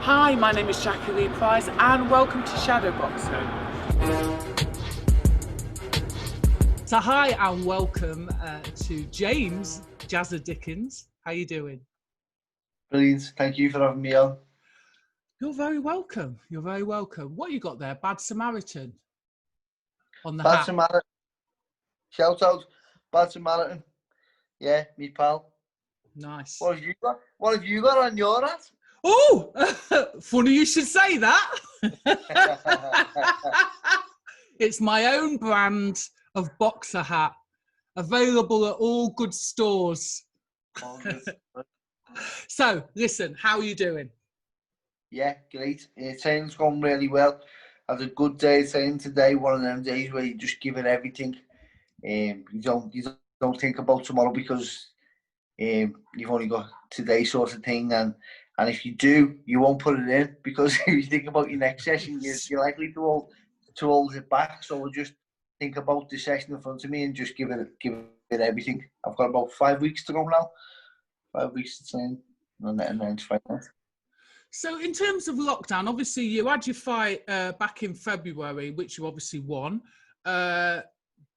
Hi, my name is Jacqui-lee Pryce and welcome to Shadowboxruk. So hi and welcome to James Jazza Dickens. How you doing? Brilliant. Thank you for having me on. You're very welcome. You're very welcome. What you got there? Bad Samaritan on the Bad hat. Samaritan. Shout out. Bad Samaritan. Yeah, me pal. Nice. What have you got? What have you got on your hat? Oh, funny you should say that. It's my own brand of boxer hat, available at all good stores. Oh, good. So, listen, how are you doing? Yeah, great. Training's gone really well. Had a good day training today. One of them days where you just give it everything. You don't think about tomorrow because you've only got today sort of thing, and if you do, you won't put it in because if you think about your next session, you're likely to hold it back. So we'll just think about the session in front of me and just give it everything. I've got about 5 weeks to go now. 5 weeks to train, and then it's fight night. So in terms of lockdown, obviously you had your fight back in February, which you obviously won.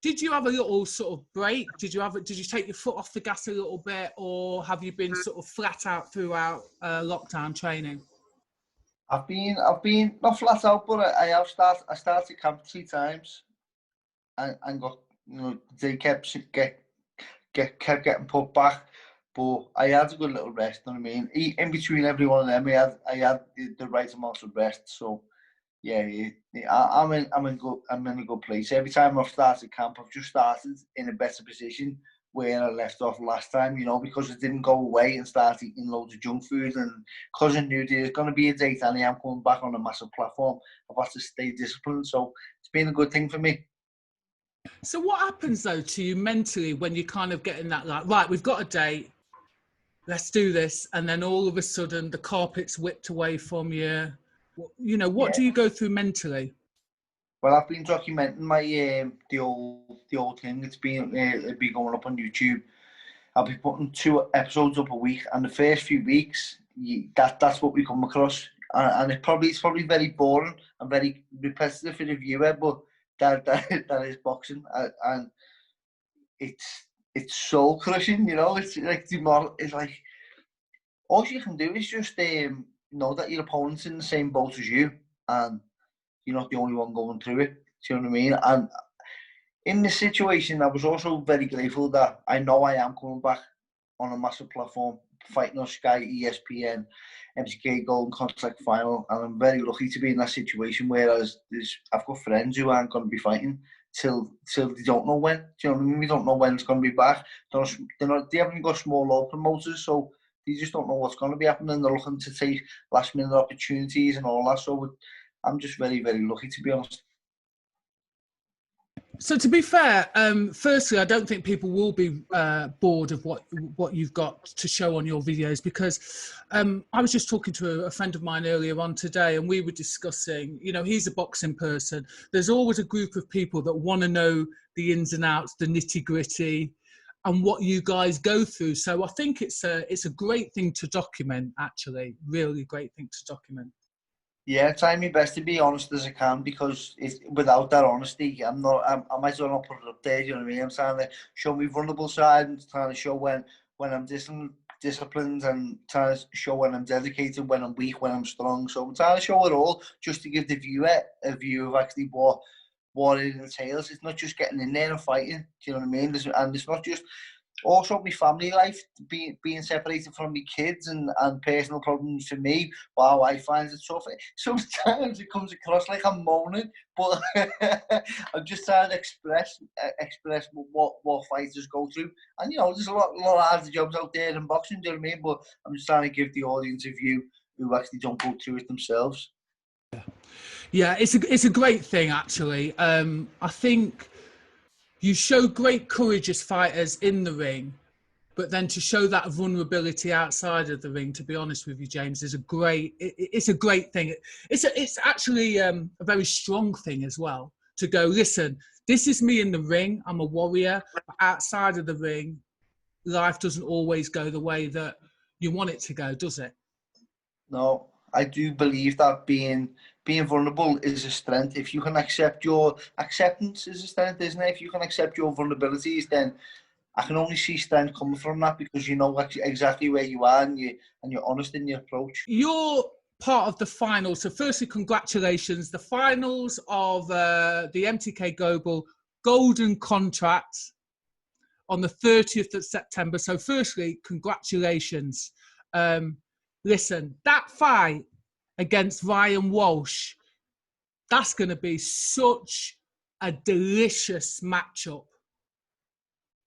Did you have a little sort of break? Did you take your foot off the gas a little bit, or have you been sort of flat out throughout lockdown training? I've been not flat out, but I started camp 3 times, and got, they kept getting put back. But I had a good little rest. You know what I mean? In between every one of them, I had the right amount of rest. So yeah, I'm in a good place. Every time I've started camp, I've just started in a better position where I left off last time. Because I didn't go away and start eating loads of junk food, and because I knew there's going to be a date and I am coming back on a massive platform, I've had to stay disciplined. So it's been a good thing for me. So what happens though to you mentally when you're kind of getting that, like, right, we've got a date, let's do this, and then all of a sudden the carpet's whipped away from you? What do you go through mentally? Well, I've been documenting my the old thing. It'll be going up on YouTube. I'll be putting 2 episodes up a week, and the first few weeks, that's what we come across, and it's probably very boring and very repetitive for the viewer, but that is boxing, and it's soul crushing. It's like it's like all you can do is just know that your opponent's in the same boat as you, and you're not the only one going through it. Do you know what I mean? And in this situation, I was also very grateful that I know I am coming back on a massive platform, fighting on Sky, ESPN, MCK Golden Contract Final, and I'm very lucky to be in that situation. Whereas I've got friends who aren't going to be fighting till they don't know when. Do you know what I mean? We don't know when it's going to be back. They haven't got small low promoters, so they just don't know what's going to be happening. They're looking to take last minute opportunities and all that. So I'm just very, very lucky, to be honest. So to be fair, firstly, I don't think people will be bored of what you've got to show on your videos, because I was just talking to a friend of mine earlier on today, and we were discussing, he's a boxing person. There's always a group of people that want to know the ins and outs, the nitty gritty, and what you guys go through. So I think it's a great thing to document, actually, really great thing to document. Yeah, trying my best to be honest as I can, because without that honesty, I might as well not put it up there. You know what I mean? I'm trying to show my vulnerable side, and trying to show when I'm disciplined, and trying to show when I'm dedicated, when I'm weak, when I'm strong. So I'm trying to show it all, just to give the viewer a view of actually what it entails. It's not just getting in there and fighting. Do you know what I mean? And it's not just. Also, my family life, being separated from my kids and personal problems for me, wow, I find it tough. Sometimes it comes across like I'm moaning, but I'm just trying to express what fighters go through. And, there's a lot of harder jobs out there in boxing, do you know what I mean? But I'm just trying to give the audience a view who actually don't go through it themselves. Yeah, it's a great thing, actually. I think you show great courage as fighters in the ring, but then to show that vulnerability outside of the ring, to be honest with you, James, is it's a great thing. It's actually a very strong thing as well, to go, listen, this is me in the ring, I'm a warrior, but outside of the ring, life doesn't always go the way that you want it to go, does it? No, I do believe that being vulnerable is a strength. If you can accept your acceptance is a strength, isn't it? If you can accept your vulnerabilities, then I can only see strength coming from that, because you know exactly where you are, and you're honest in your approach. You're part of the finals. So firstly, congratulations. The finals of the MTK Global Golden Contract on the 30th of September. So firstly, congratulations. Listen, that fight against Ryan Walsh, that's going to be such a delicious matchup.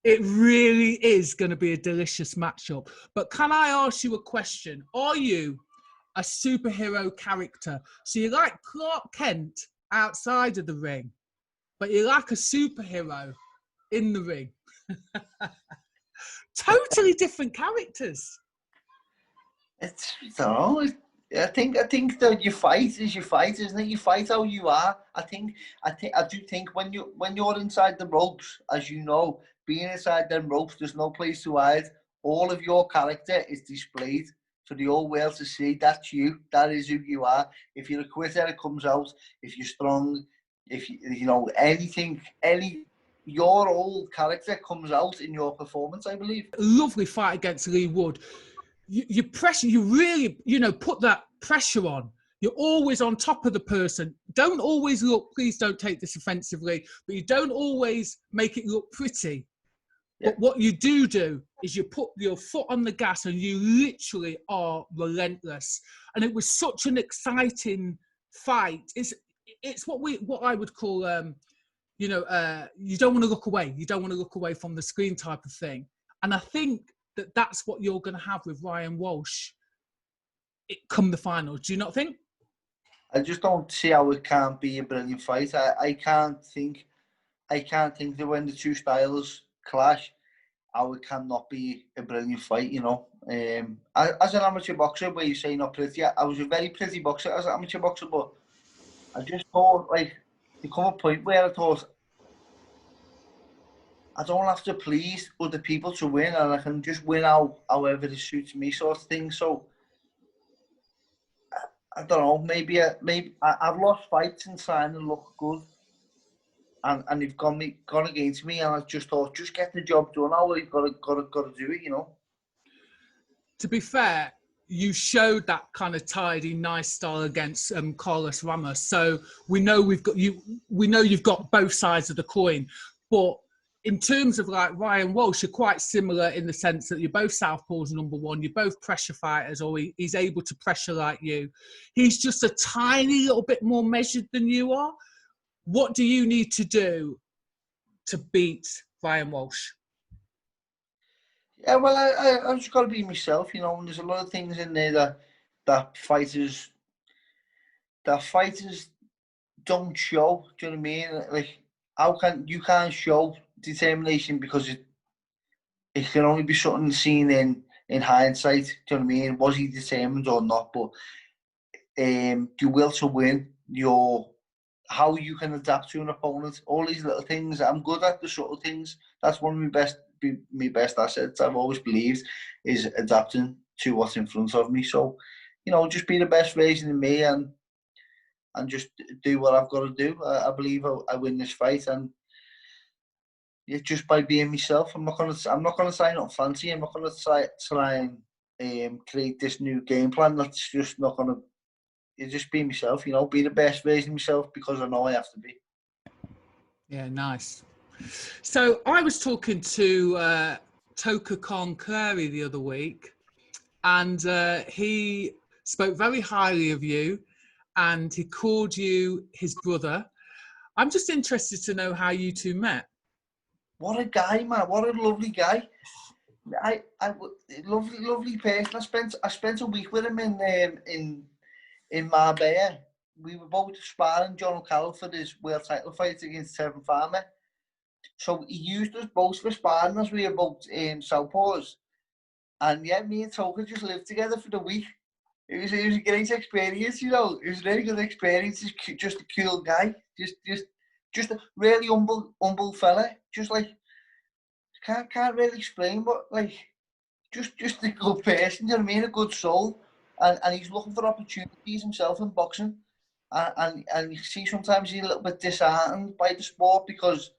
It really is going to be a delicious matchup. But can I ask you a question? Are you a superhero character? So you like Clark Kent outside of the ring, but you're like a superhero in the ring. Totally different characters. I don't know. I think that you fight is you fight, isn't it? You fight how you are. I do think when you're inside the ropes, as you know, being inside them ropes, there's no place to hide. All of your character is displayed for the whole world to see. That's you. That is who you are. If you're a quitter, it comes out. If you're strong, if you know anything, your whole character comes out in your performance, I believe. Lovely fight against Lee Wood. You pressure, you really, put that pressure on. You're always on top of the person. Don't always look, please don't take this offensively, but you don't always make it look pretty. Yeah. But what you do is you put your foot on the gas and you literally are relentless. And it was such an exciting fight. It's what I would call, you don't want to look away. You don't want to look away from the screen type of thing. And I think that's what you're going to have with Ryan Walsh come the finals. Do you not think? I just don't see how it can't be a brilliant fight. I can't think that when the two styles clash, how it cannot be a brilliant fight, As an amateur boxer, where you say not pretty, I was a very pretty boxer as an amateur boxer, but I just thought, there come a point where I thought, I don't have to please other people to win, and I can just win however it suits me, sort of thing. So I don't know. Maybe I've lost fights and trying to look good, and they've gone against me, and I just thought, just get the job done. How you've got to do it, To be fair, you showed that kind of tidy, nice style against Carlos Ramos. So we know you've got both sides of the coin, but in terms of like Ryan Walsh, you're quite similar in the sense that you're both southpaws, number one. You're both pressure fighters, or he's able to pressure like you. He's just a tiny little bit more measured than you are. What do you need to do to beat Ryan Walsh? Yeah, well, I've just got to be myself, and there's a lot of things in there that fighters don't show. Do you know what I mean? Like, you can't show determination, because it can only be something seen in hindsight. Do you know what I mean? Was he determined or not? But your will to win, how you can adapt to an opponent, all these little things. I'm good at the subtle things. That's one of my best assets. I've always believed is adapting to what's in front of me. So, just be the best version of me and just do what I've got to do. I believe I win this fight, and just by being myself. I'm not gonna sign up fancy. I'm not gonna try and create this new game plan. That's just not gonna. You just be myself, be the best version of myself, because I know I have to be. Yeah, nice. So I was talking to Toka Khan Clary the other week, and he spoke very highly of you, and he called you his brother. I'm just interested to know how you two met. What a guy, man! What a lovely guy. Lovely person. I spent a week with him in Marbella. We were both sparring John O'Callaghan for his world title fight against Tevin Farmer. So he used us both for sparring as we were both southpaws. And yeah, me and Toka just lived together for the week. It was a great experience, It was a very good experience. He's just a cool guy. Just a really humble fella. Just can't really explain, but just a good person, you know what I mean? A good soul. and he's looking for opportunities himself in boxing. And you see sometimes he's a little bit disheartened by the sport because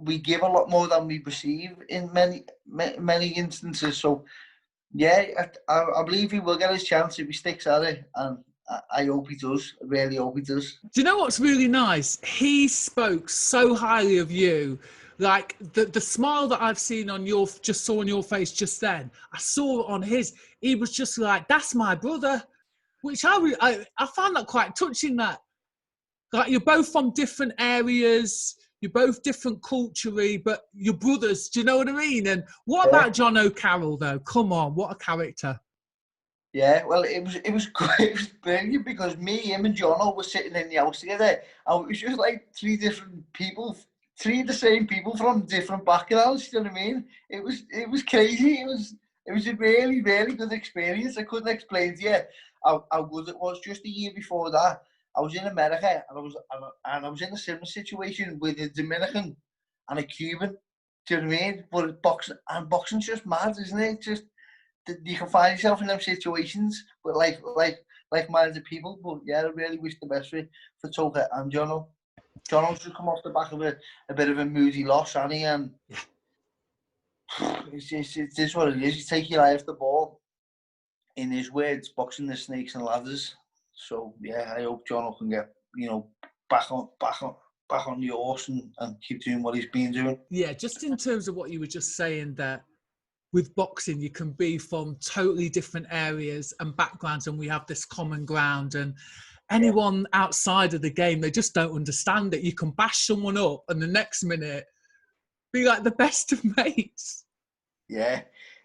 we give a lot more than we receive in many instances. So yeah, I believe he will get his chance if he sticks at it, and I hope he does. I really hope he does. Do you know what's really nice? He spoke so highly of you. Like the smile that I've seen on saw on your face just then, I saw it on his. He was just like, "That's my brother," which I found that quite touching. That like you're both from different areas, you're both different culturally, but you're brothers. Do you know what I mean? And what about John O'Carroll though? Come on, what a character! Yeah, well, it was great. It was brilliant because me, him, and Jono were sitting in the house together, and it was just like three different people, three of the same people from different backgrounds. Do you know what I mean? It was crazy. It was a really, really good experience. I couldn't explain to you how good it was. Just a year before that, I was in America, and I was in a similar situation with a Dominican and a Cuban. Do you know what I mean? But boxing's just mad, isn't it? Just you can find yourself in them situations with like-minded people. But yeah, I really wish the best for Toka and Jono. Jono's just come off the back of a bit of a moody loss, hasn't he? And it's what it is. You take your eye off the ball. In his words, boxing the snakes and ladders. So yeah, I hope Jono can get back on the horse and keep doing what he's been doing. Yeah, just in terms of what you were just saying that with boxing, you can be from totally different areas and backgrounds, and we have this common ground. And anyone outside of the game, they just don't understand it. You can bash someone up, and the next minute be like the best of mates. Yeah,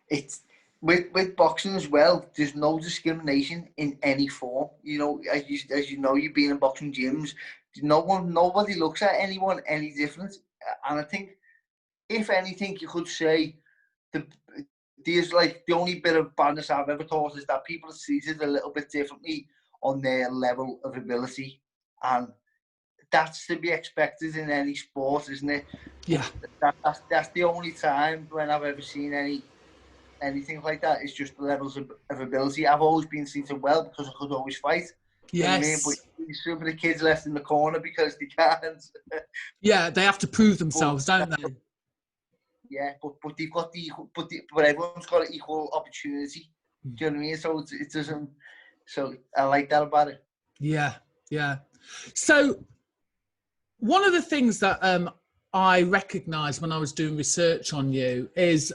it's with boxing as well. There's no discrimination in any form. As you know, you've been in boxing gyms. Nobody looks at anyone any different. And I think, if anything, you could say there's like the only bit of badness I've ever thought is that people are treated a little bit differently on their level of ability, and that's to be expected in any sport, isn't it? Yeah, that's the only time when I've ever seen anything like that. It's just the levels of ability. I've always been treated well because I could always fight. Yes. You know what I mean? But some of the kids left in the corner because they can't. Yeah, they have to prove themselves, don't they? Yeah, but they've got but everyone's got an equal opportunity. Do you know what I mean? So it doesn't. So I like that about it. Yeah. So one of the things that I recognised when I was doing research on you is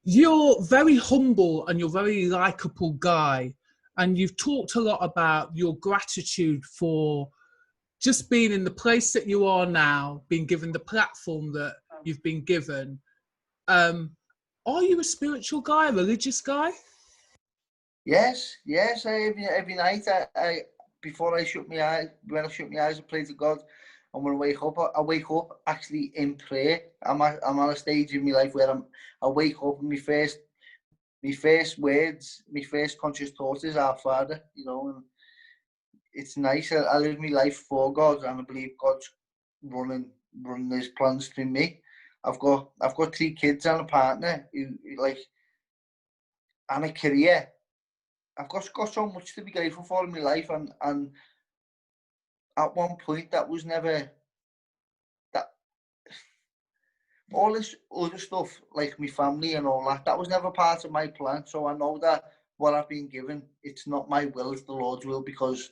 you're very humble and you're a very likeable guy, and you've talked a lot about your gratitude for just being in the place that you are now, being given the platform that you've been given. Are you a spiritual guy, a religious guy? Yes. Every night, I before I shut my eyes, when I shut my eyes, I pray to God. And when I wake up actually in prayer. I'm on a stage in my life where I wake up and my first words, my first conscious thought is Our Father. And it's nice. I live my life for God, and I believe God's running His plans through me. I've got 3 kids and a partner and a career. I've got so much to be grateful for in my life, and at one point that was never that. All this other stuff, like my family and all that was never part of my plan. So I know that what I've been given, it's not my will, it's the Lord's will, because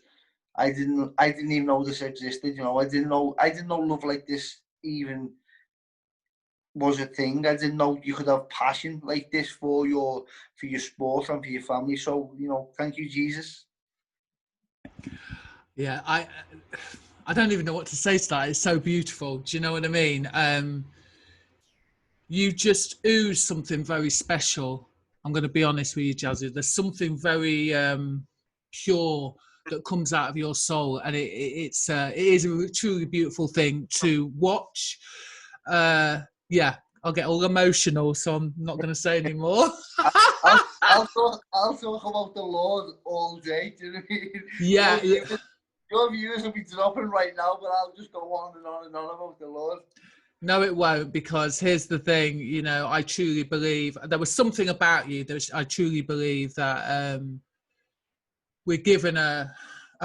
I didn't even know this existed. I didn't know love like this even was a thing. I didn't know you could have passion like this for your sport and for your family. So thank you, Jesus. Yeah, I don't even know what to say to that. It's so beautiful. Do you know what I mean? You just ooze something very special. I'm going to be honest with you, Jazzy. There's something very pure that comes out of your soul, and it is a truly beautiful thing to watch. Yeah, I'll get all emotional, so I'm not going to say anymore. I'll talk about the Lord all day. Do you know what I mean? Yeah. Your viewers will be dropping right now, but I'll just go on and on and on about the Lord. No, it won't, because here's the thing, you know, I truly believe there was something about you that I truly believe that we're given a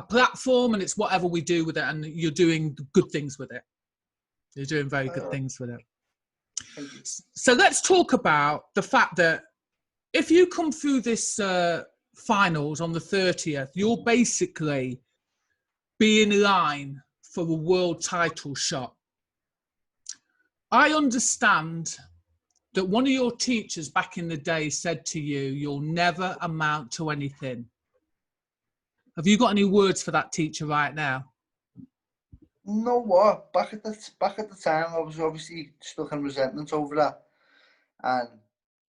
platform, and it's whatever we do with it, and you're doing good things with it. You're doing very good things with it. Thank you. So let's talk about the fact that if you come through this finals on the 30th, you'll basically be in line for a world title shot. I understand that one of your teachers back in the day said to you, "You'll never amount to anything." Have you got any words for that teacher right now? No, what? Back at the time, I was obviously stuck in resentment over that. And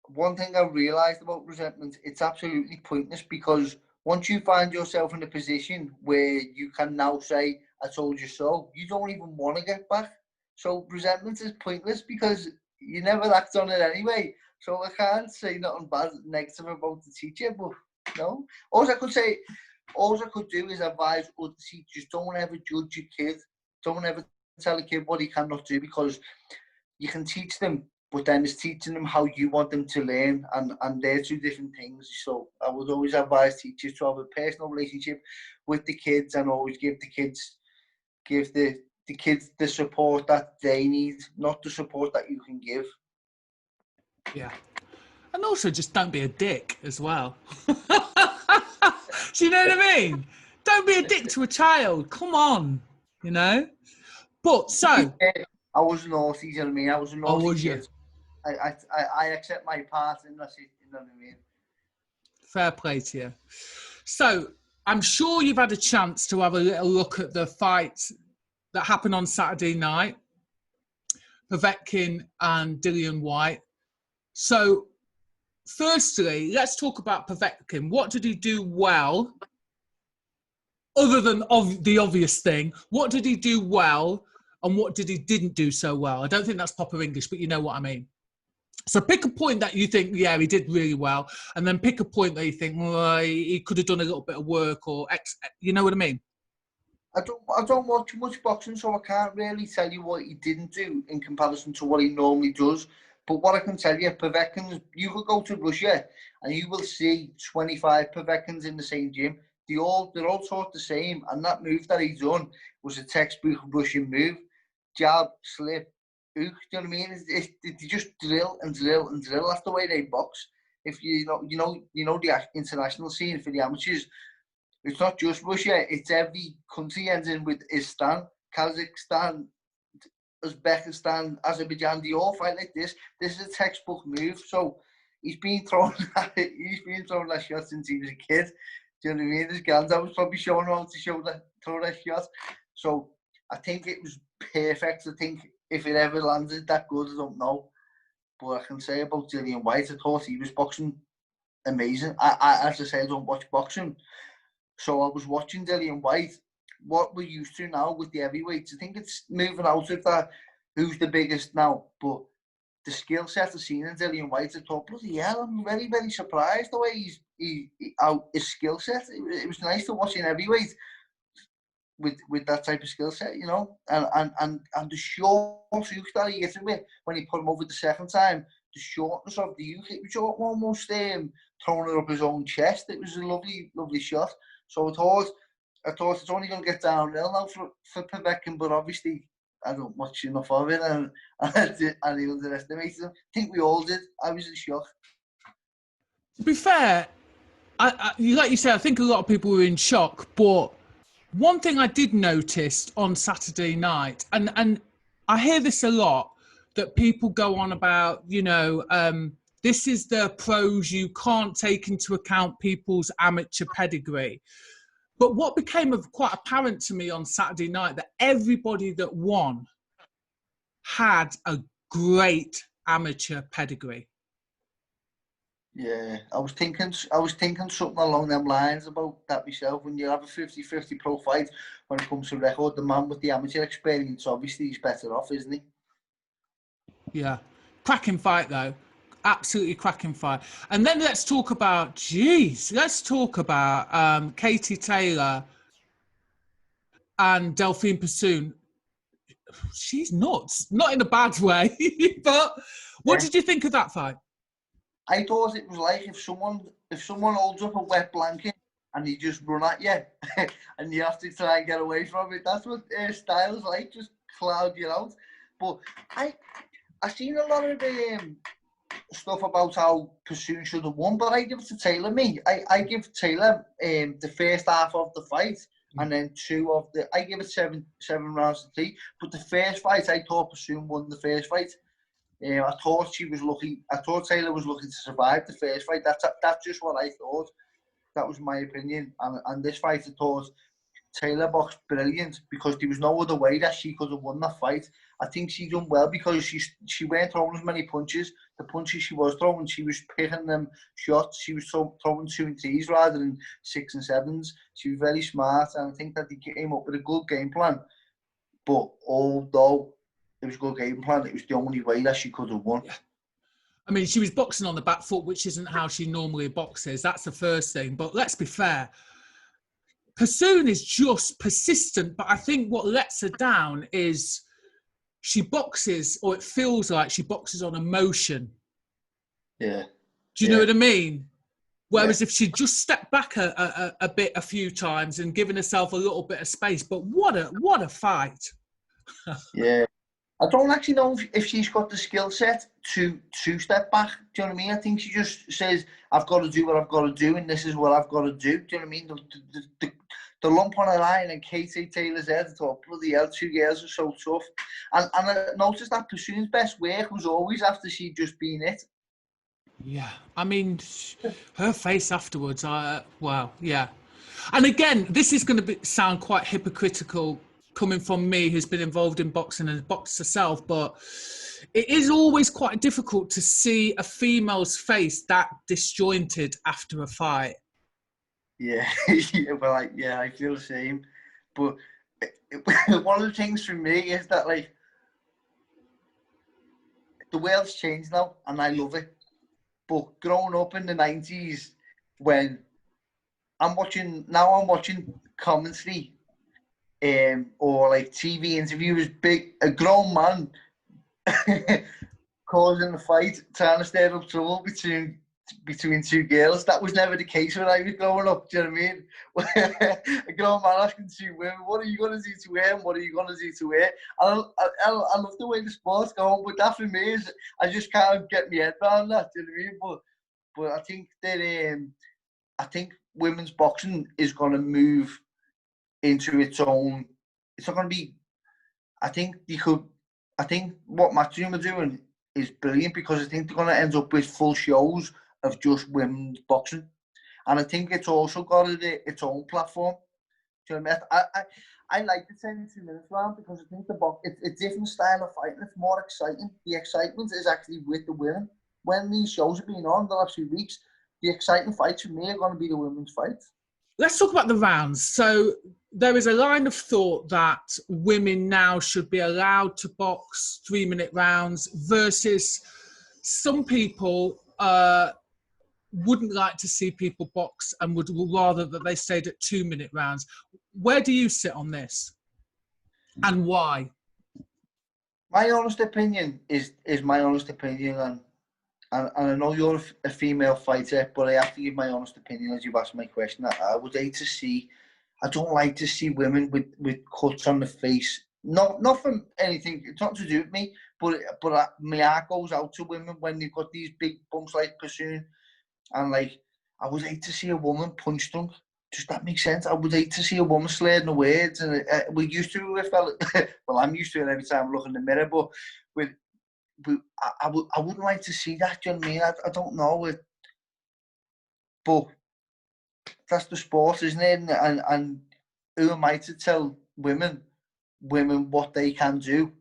one thing I realised about resentment, it's absolutely pointless, because once you find yourself in a position where you can now say, "I told you so," you don't even want to get back. So resentment is pointless because you never act on it anyway. So I can't say nothing bad, negative about the teacher, but no. All I could do is advise other teachers, don't ever judge your kid. Don't ever tell a kid what he cannot do, because you can teach them, but then it's teaching them how you want them to learn, and they're two different things. So I would always advise teachers to have a personal relationship with the kids, and always give the kids the support that they need, not the support that you can give. Yeah. And also just don't be a dick as well. Do you know what I mean? Don't be a dick to a child. Come on, you know? But so... I was naughty, you know what I mean? I was a naughty kid. I accept my part, and that's it, you know what I mean? Fair play to you. So I'm sure you've had a chance to have a little look at the fight that happened on Saturday night, Povetkin and Dillian Whyte. So firstly, let's talk about Povetkin. What did he do well? Other than the obvious thing, what did he do well, and what did he didn't do so well? I don't think that's proper English, but you know what I mean. So pick a point that you think, yeah, he did really well, and then pick a point that you think, well, he could have done a little bit of work, or you know what I mean? I don't watch much boxing, so I can't really tell you what he didn't do in comparison to what he normally does. But what I can tell you, Povetkins, you could go to Russia and you will see 25 Povetkins in the same gym. They're all taught the same, and that move that he done was a textbook Russian move. Jab, slip, hook, do you know what I mean? They just drill and drill and drill. That's the way they box. If you know the international scene for the amateurs, it's not just Russia, it's every country ends in with Istan, Kazakhstan, Uzbekistan, Azerbaijan. They all fight like this. This is a textbook move. So he's been throwing that shot since he was a kid. Do you know what I mean? His granddad was probably showing him how to throw that shot. So I think it was perfect. I think if it ever landed that good, I don't know. But I can say about Dillian Whyte, I thought he was boxing amazing. As I say, I don't watch boxing. So I was watching Dillian Whyte. What we're used to now with the heavyweights, I think it's moving out of that, who's the biggest now. But the skill set I've seen in Dillian Whyte, I thought, bloody hell, I'm very, very surprised the way his skill set. It was nice to watch in heavyweight with that type of skill set, you know, and the short hook that he hit him with when he put him over the second time, the shortness of the hook, it was almost throwing it up his own chest. It was a lovely, lovely shot. So I thought it's only going to get downhill now for Povetkin, but obviously I don't watch enough of it, and he underestimated him. I think we all did. I was in shock. To be fair, like you said, I think a lot of people were in shock, but one thing I did notice on Saturday night, and I hear this a lot, that people go on about, you know, this is the pros, you can't take into account people's amateur pedigree. But what became quite apparent to me on Saturday night, that everybody that won had a great amateur pedigree. Yeah, I was thinking something along them lines about that myself. When you have a 50-50 pro fight, when it comes to record, the man with the amateur experience, obviously he's better off, isn't he? Yeah, cracking fight though, absolutely cracking fight. And then let's talk about Katie Taylor and Delphine Persoon. she's nuts. Not in a bad way, but what did you think of that fight? I thought it was like if someone holds up a wet blanket and he just run at you and you have to try and get away from it. That's what her style is like, just cloud you out. But I seen a lot of stuff about how Pursuit should have won, but I give it to Taylor. I give Taylor the first half of the fight, and then I give it seven rounds to 3. But the first fight, I thought Pursuit won the first fight. I thought she was lucky. I thought Taylor was lucky to survive the first fight. That's just what I thought. That was my opinion. And this fight, I thought Taylor boxed brilliant because there was no other way that she could have won that fight. I think she done well because she weren't throwing as many punches. The punches she was throwing, she was picking them shots. She was throwing 2 and 3s rather than 6 and 7s. She was very smart, and I think that they came up with a good game plan. But although it was a good game plan, it was the only way that she could have won. Yeah. I mean, she was boxing on the back foot, which isn't how she normally boxes. That's the first thing. But let's be fair. Pursuit is just persistent, but I think what lets her down is she boxes, or it feels like she boxes on emotion. Yeah. Do you know what I mean? Whereas if she just stepped back a bit a few times and given herself a little bit of space, but what a fight. Yeah. I don't actually know if she's got the skill set to step back. Do you know what I mean? I think she just says, I've got to do what I've got to do, and this is what I've got to do. Do you know what I mean? The lump on her line and Katie Taylor's head, I thought, bloody hell, 2 years are so tough. And I noticed that Pursuit's best work was always after she'd just been it. Yeah, I mean, her face afterwards, wow, yeah. And again, this is going to sound quite hypocritical coming from me, who's been involved in boxing and boxed herself, but it is always quite difficult to see a female's face that disjointed after a fight. Yeah, well, I feel the same. But one of the things for me is that, like, the world's changed now, and I love it. But growing up in the 90s, when I'm watching commentary, or like TV interviews, a grown man causing a fight, trying to stir up trouble between 2 girls. That was never the case when I was growing up. Do you know what I mean? A grown man asking 2 women, "What are you going to do to her? And what are you going to do to her?" And I love the way the sport's going, but that for me is, I just can't get my head around that. Do you know what I mean? But I think that I think women's boxing is going to move into its own. It's not going to be. I think what Matchroom are doing is brilliant, because I think they're going to end up with full shows of just women's boxing, and I think it's also got its own platform. Do you know what I mean? I like the 72 minutes round because I think it's a different style of fighting. It's more exciting. The excitement is actually with the women. When these shows have been on the last few weeks, the exciting fights for me are going to be the women's fights. Let's talk about the rounds. So there is a line of thought that women now should be allowed to box 3-minute rounds, versus some people wouldn't like to see people box and would rather that they stayed at 2-minute rounds. Where do you sit on this, and why? My honest opinion is my honest opinion, and I know you're a female fighter, but I have to give my honest opinion as you've asked my question. I would hate to see. I don't like to see women with cuts on the face. Not from anything. It's not to do with me, but my heart goes out to women when they've got these big bumps like Pursuit. And like, I would hate to see a woman punch drunk. Does that make sense? I would hate to see a woman slurring the words. And we used to with well, I'm used to it every time I look in the mirror, but I wouldn't like to see that. Do you know what I mean? I don't know. But that's the sport, isn't it? And who am I to tell women what they can do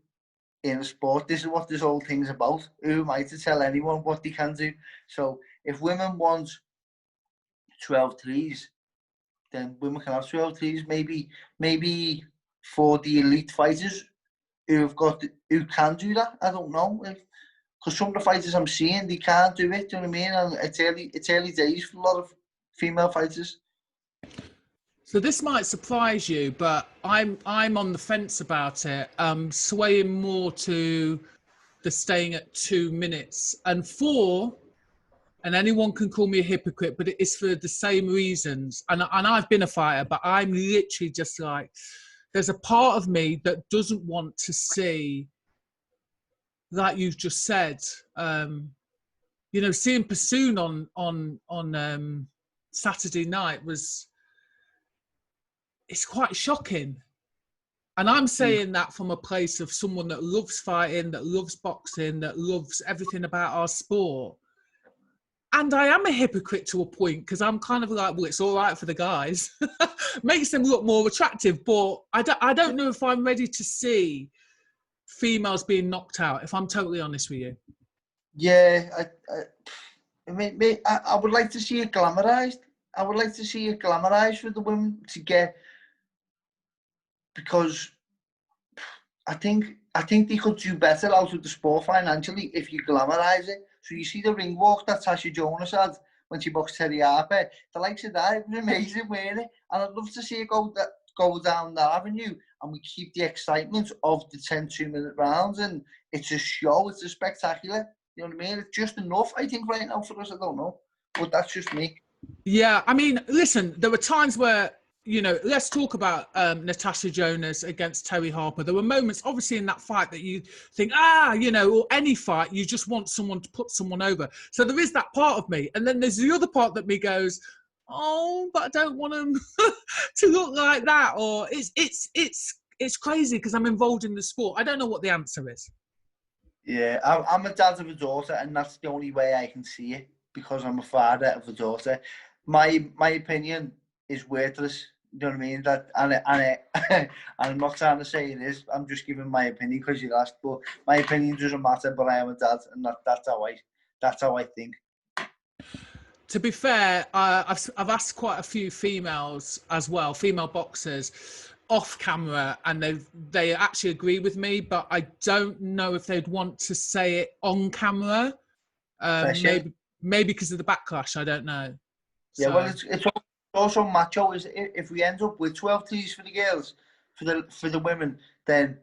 in a sport? This is what this whole thing's about. Who am I to tell anyone what they can do? So if women want 12 threes, then women can have 12 threes. Maybe for the elite fighters who can do that. I don't know. Because some of the fighters I'm seeing, they can't do it. Do you know what I mean? And it's early days for a lot of female fighters. So this might surprise you, but I'm on the fence about it. Swaying more to the staying at 2 minutes and 4. And anyone can call me a hypocrite, but it's for the same reasons. And I've been a fighter, but I'm literally just like, there's a part of me that doesn't want to see, like you've just said, you know, seeing Pursoon on Saturday night it's quite shocking. And I'm saying that from a place of someone that loves fighting, that loves boxing, that loves everything about our sport. And I am a hypocrite to a point because I'm kind of like, well, it's all right for the guys. Makes them look more attractive. But I don't know if I'm ready to see females being knocked out, if I'm totally honest with you. Yeah, I would like to see it glamorized. I would like to see it glamorized for the women to get, because I think they could do better out of the sport financially if you glamorize it. So you see the ring walk that Tasha Jonas had when she boxed Terry Harper. The likes of that, it was amazing, wasn't it? And I'd love to see it go down that avenue, and we keep the excitement of the 10 2-minute rounds, and it's a show, it's a spectacular. You know what I mean? It's just enough, I think, right now for us. I don't know, but that's just me. Yeah, I mean, listen, there were times where, you know, let's talk about Natasha Jonas against Terry Harper. There were moments, obviously, in that fight that you think, you know, or any fight, you just want someone to put someone over. So there is that part of me. And then there's the other part that me goes, oh, but I don't want them to look like that. Or it's crazy because I'm involved in the sport. I don't know what the answer is. Yeah, I'm a dad of a daughter, and that's the only way I can see it, because I'm a father of a daughter. My opinion is worthless. You know what I mean? And I'm not trying to say it is. I'm just giving my opinion because you asked. But my opinion doesn't matter. But I am a dad, and that's how I think. To be fair, I've asked quite a few females as well, female boxers, off camera, and they actually agree with me. But I don't know if they'd want to say it on camera. Maybe because of the backlash. I don't know. Yeah, so. Well, it's also macho. Is if we end up with 12 T's for the girls, for the women, then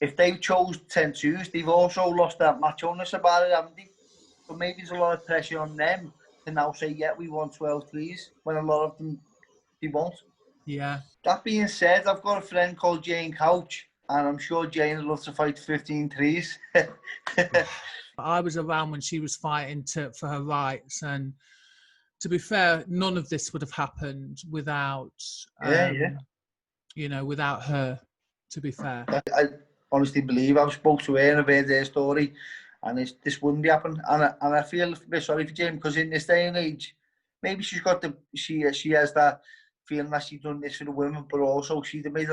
if they chose 10 2s, they've also lost that macho-ness about it, haven't they? So maybe there's a lot of pressure on them to now say, yeah, we want 12 3s, when a lot of them, they won't. Yeah. That being said, I've got a friend called Jane Couch, and I'm sure Jane would love to fight 15 3s. I was around when she was fighting for her rights, and to be fair, none of this would have happened without, you know, without her, to be fair. I honestly believe I've spoke to her and I've heard their story, and this wouldn't be happening. And I feel a bit sorry for Jane, because in this day and age, maybe she has that feeling that she's done this for the women, but also she'd have made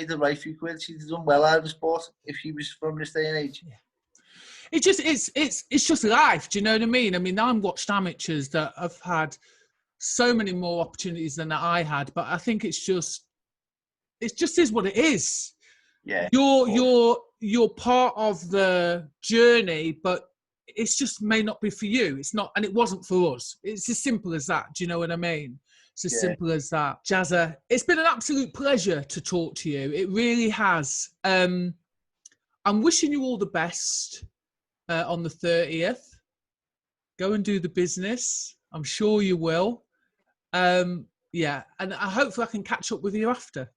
the right few quid. She'd have done well out of the sport if she was from this day and age. Yeah. It's just life. Do you know what I mean? I mean, I'm watched amateurs that have had so many more opportunities than I had, but I think it just is what it is. Yeah. You're part of the journey, but it's just may not be for you. It's not, and it wasn't for us. It's as simple as that. Do you know what I mean? It's as simple as that. Jazza, it's been an absolute pleasure to talk to you. It really has. I'm wishing you all the best on the 30th. Go and do the business. I'm sure you will. Yeah, and hopefully I can catch up with you after.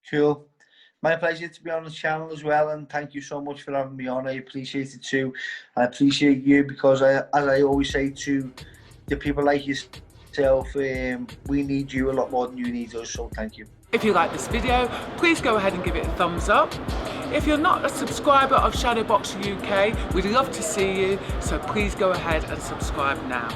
Sure. My pleasure to be on the channel as well, and thank you so much for having me on. I appreciate it too. I appreciate you, because as I always say to the people like yourself, we need you a lot more than you need us, so thank you. If you like this video, please go ahead and give it a thumbs up. If you're not a subscriber of Shadowboxruk UK, we'd love to see you, so please go ahead and subscribe now.